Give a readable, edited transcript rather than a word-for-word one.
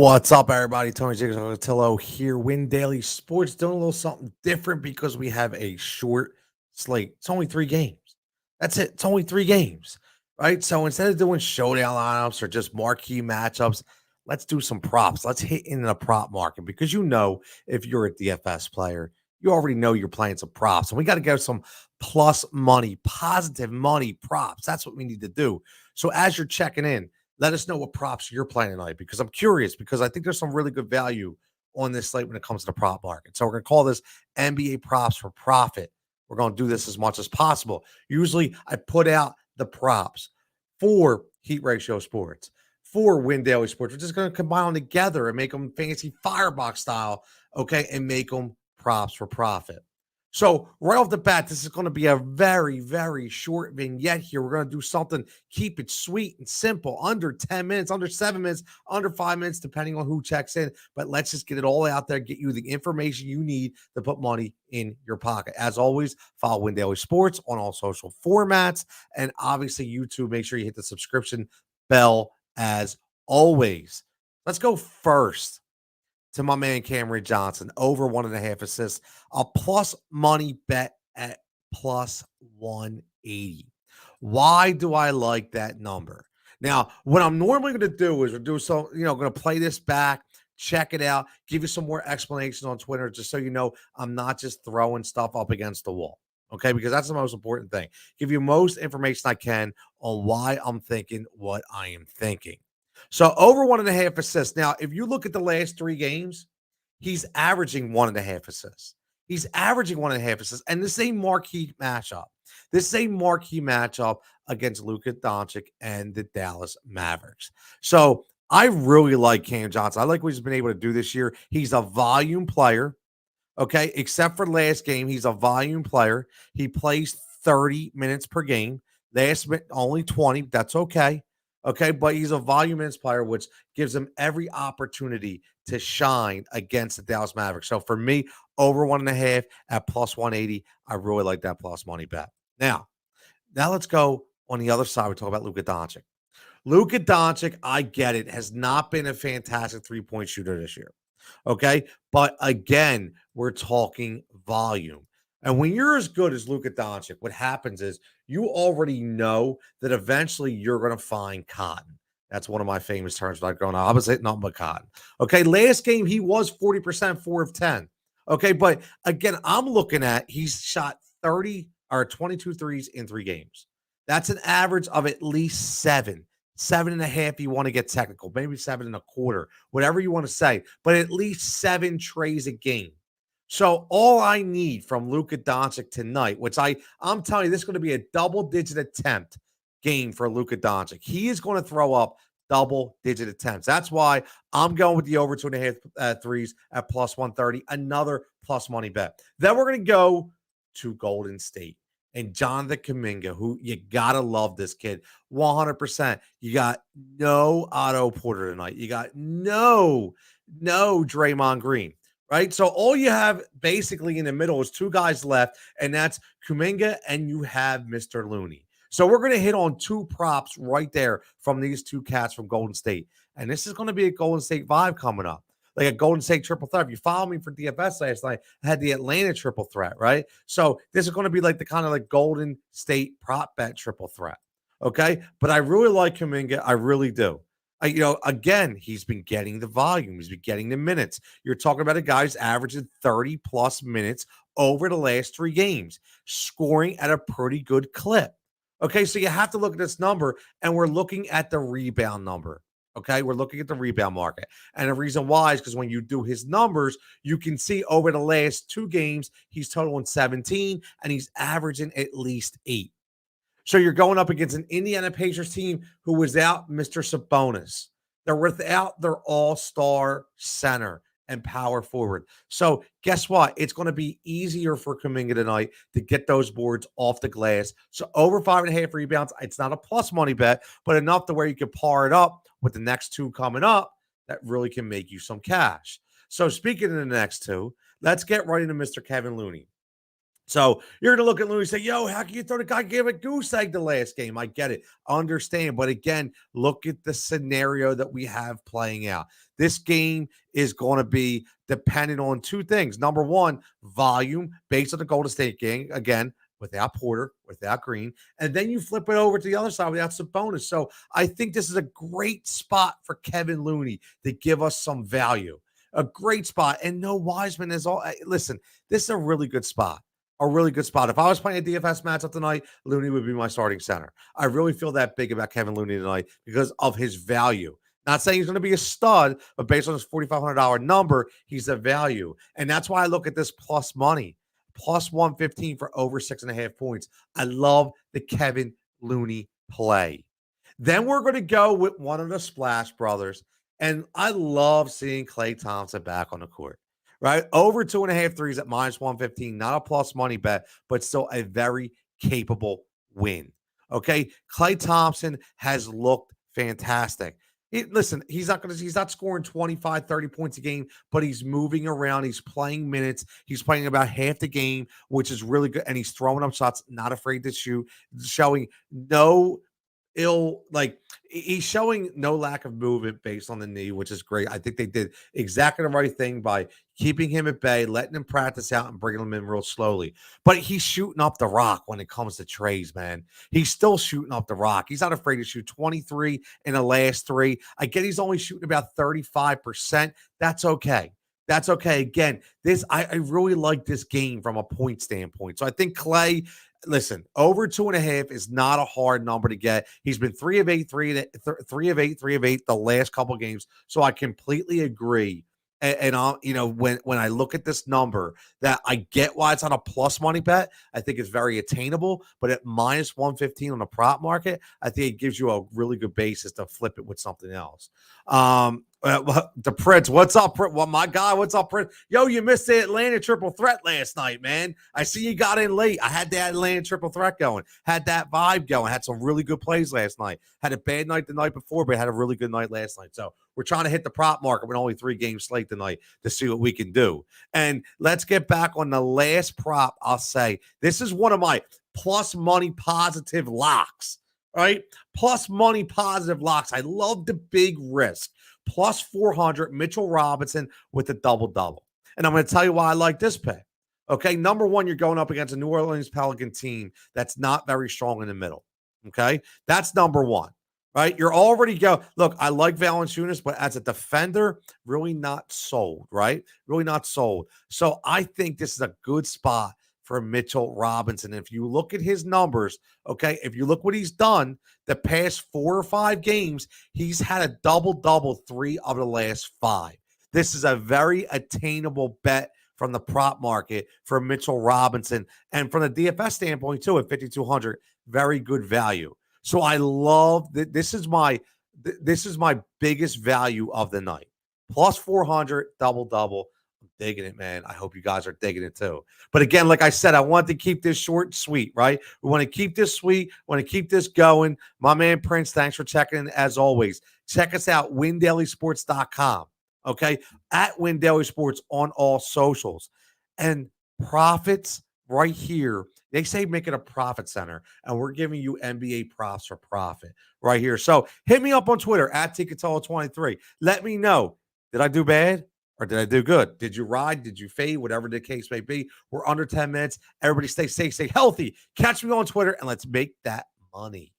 What's up, everybody? Tony Jigsaw Cutillo here. Win Daily Sports doing a little something different because we have a short slate. It's only 3 games. That's it. It's only 3 games, right? So instead of doing showdown lineups or just marquee matchups, let's do some props. Let's hit in the prop market because if you're a DFS player, you already know you're playing some props, and we got to get some plus money, positive money props. That's what we need to do. So as you're checking in, let us know what props you're playing tonight because I'm curious because I think there's some really good value on this slate when it comes to the prop market. So we're going to call this NBA props for profit. We're going to do this as much as possible. Usually I put out the props for Heat Ratio Sports, for Win Daily Sports. We're just going to combine them together and make them fancy firebox style, okay, and make them props for profit. So right off the bat, this is going to be a very, very short vignette here. We're going to do something, keep it sweet and simple, under 10 minutes, under 7 minutes, under 5 minutes, depending on who checks in. But let's just get it all out there, get you the information you need to put money in your pocket. As always, follow Win Daily Sports on all social formats. And obviously YouTube, make sure you hit the subscription bell as always. Let's go first to my man Cameron Johnson, over 1.5 assists, a plus money bet at plus 180. Why do I like that number? Now, what I'm normally going to do is going to play this back, check it out, give you some more explanation on Twitter, just so you know I'm not just throwing stuff up against the wall. Okay, because that's the most important thing. Give you most information I can on why I'm thinking what I am thinking. So over 1.5 assists. Now, if you look at the last 3 games, he's averaging 1.5 assists. He's averaging 1.5 assists. And this is a marquee matchup. This is a marquee matchup against Luka Doncic and the Dallas Mavericks. So I really like Cam Johnson. I like what he's been able to do this year. He's a volume player. Okay, except for last game, he's a volume player. He plays 30 minutes per game. Last minute, only 20. That's okay. Okay, but he's a volume minutes player, which gives him every opportunity to shine against the Dallas Mavericks. So for me, over 1.5 at plus 180, I really like that plus money bet. Now let's go on the other side. We talk about Luka Doncic. Luka Doncic, I get it, has not been a fantastic three-point shooter this year. Okay. But again, we're talking volume. And when you're as good as Luka Doncic, what happens is you already know that eventually you're going to find cotton. That's one of my famous terms when I growing up. I was hitting nothing but cotton. Okay. Last game, he was 40%, 4 of 10. Okay. But again, I'm looking at he's shot 30 or 22 threes in 3 games. That's an average of at least 7. 7.5, you want to get technical, maybe 7.25, whatever you want to say, but at least 7 trays a game. So all I need from Luka Doncic tonight, which I'm telling you, this is going to be a double-digit attempt game for Luka Doncic. He is going to throw up double-digit attempts. That's why I'm going with the over 2.5 threes at plus 130, another plus money bet. Then we're going to go to Golden State. And Jonathan Kuminga, who you got to love this kid, 100%. You got no Otto Porter tonight. You got no Draymond Green, right? So all you have basically in the middle is 2 guys left, and that's Kuminga and you have Mr. Looney. So we're going to hit on 2 props right there from these 2 cats from Golden State. And this is going to be a Golden State vibe coming up. Like a Golden State triple threat. If you follow me for DFS last night, I had the Atlanta triple threat, right? So this is going to be like the kind of like Golden State prop bet triple threat, okay? But I really like Kuminga. I really do. Again, he's been getting the volume. He's been getting the minutes. You're talking about a guy who's averaging 30-plus minutes over the last 3 games, scoring at a pretty good clip. Okay, so you have to look at this number, and we're looking at the rebound number. Okay, we're looking at the rebound market. And the reason why is because when you do his numbers, you can see over the last 2 games, he's totaling 17 and he's averaging at least 8. So you're going up against an Indiana Pacers team who was out Mr. Sabonis. They're without their all-star center and power forward. So guess what? It's going to be easier for Kuminga tonight to get those boards off the glass. So over 5.5 rebounds, it's not a plus money bet, but enough to where you can par it up with the next 2 coming up that really can make you some cash. So speaking of the next 2, let's get right into Mr. Kevin Looney. So you're going to look at Looney and say, yo, how can you throw the guy gave a goose egg the last game? I get it. I understand. But again, look at the scenario that we have playing out. This game is going to be dependent on two things. Number one, volume based on the Golden State game. Again, without Porter, without Green. And then you flip it over to the other side without Sabonis. So I think this is a great spot for Kevin Looney to give us some value. A great spot. And no Wiseman is all. Listen, this is a really good spot. A really good spot. If I was playing a DFS matchup tonight, Looney would be my starting center. I really feel that big about Kevin Looney tonight because of his value. Not saying he's going to be a stud, but based on his $4,500 number, he's a value. And that's why I look at this plus money. Plus 115 for over 6.5 points. I love the Kevin Looney play. Then we're going to go with one of the Splash Brothers. And I love seeing Klay Thompson back on the court, right? Over 2.5 threes at minus 115. Not a plus money bet, but still a very capable win. Okay. Klay Thompson has looked fantastic. Listen, he's not scoring 25, 30 points a game, but he's moving around. He's playing minutes. He's playing about half the game, which is really good. And he's throwing up shots, not afraid to shoot, showing no he's showing no lack of movement based on the knee, which is great. I think they did exactly the right thing by keeping him at bay, letting him practice out and bringing him in real slowly. But he's shooting up the rock when it comes to trays, man. He's still shooting up the rock. He's not afraid to shoot 23 in the last three. I get he's only shooting about 35%. That's okay. That's okay. Again, I really like this game from a point standpoint. So I think Klay, listen, over 2.5 is not a hard number to get. He's been 3 of 8 the last couple games. So I completely agree. And when I look at this number, that I get why it's on a plus money bet. I think it's very attainable, but at minus 115 on the prop market, I think it gives you a really good basis to flip it with something else. The Prince, what's up, Prince? Well, my guy, what's up, Prince? Yo, you missed the Atlanta triple threat last night, man. I see you got in late. I had that Atlanta triple threat going, had that vibe going, had some really good plays last night. Had a bad night the night before, but had a really good night last night. So we're trying to hit the prop market with only 3 games slate tonight to see what we can do. And let's get back on the last prop. I'll say this is one of my plus money positive locks, right? Plus money positive locks. I love the big risk. Plus 400, Mitchell Robinson with a double-double. And I'm going to tell you why I like this pick. Okay, number one, you're going up against a New Orleans Pelican team that's not very strong in the middle. Okay, that's number one, right? You're already look, I like Valanciunas, but as a defender, really not sold, right? Really not sold. So I think this is a good spot for Mitchell Robinson. If you look at his numbers, okay, if you look what he's done the past 4 or 5 games, he's had a double-double 3 of the last 5. This is a very attainable bet from the prop market for Mitchell Robinson. And from the DFS standpoint, too, at 5,200, very good value. So I love that. This is my biggest value of the night. Plus 400, double-double. Digging it, man. I hope you guys are digging it too. But again, like I said, I want to keep this short and sweet, right? We want to keep this sweet. We want to keep this going. My man Prince, thanks for checking in as always. Check us out, windailysports.com. Okay, at Win Daily Sports on all socials. And profits right here. They say make it a profit center, and we're giving you NBA props for profit right here. So hit me up on Twitter at Cutillo23. Let me know. Did I do bad? Or did I do good? Did you ride? Did you fade? Whatever the case may be. We're under 10 minutes. Everybody stay safe, stay healthy. Catch me on Twitter, and let's make that money.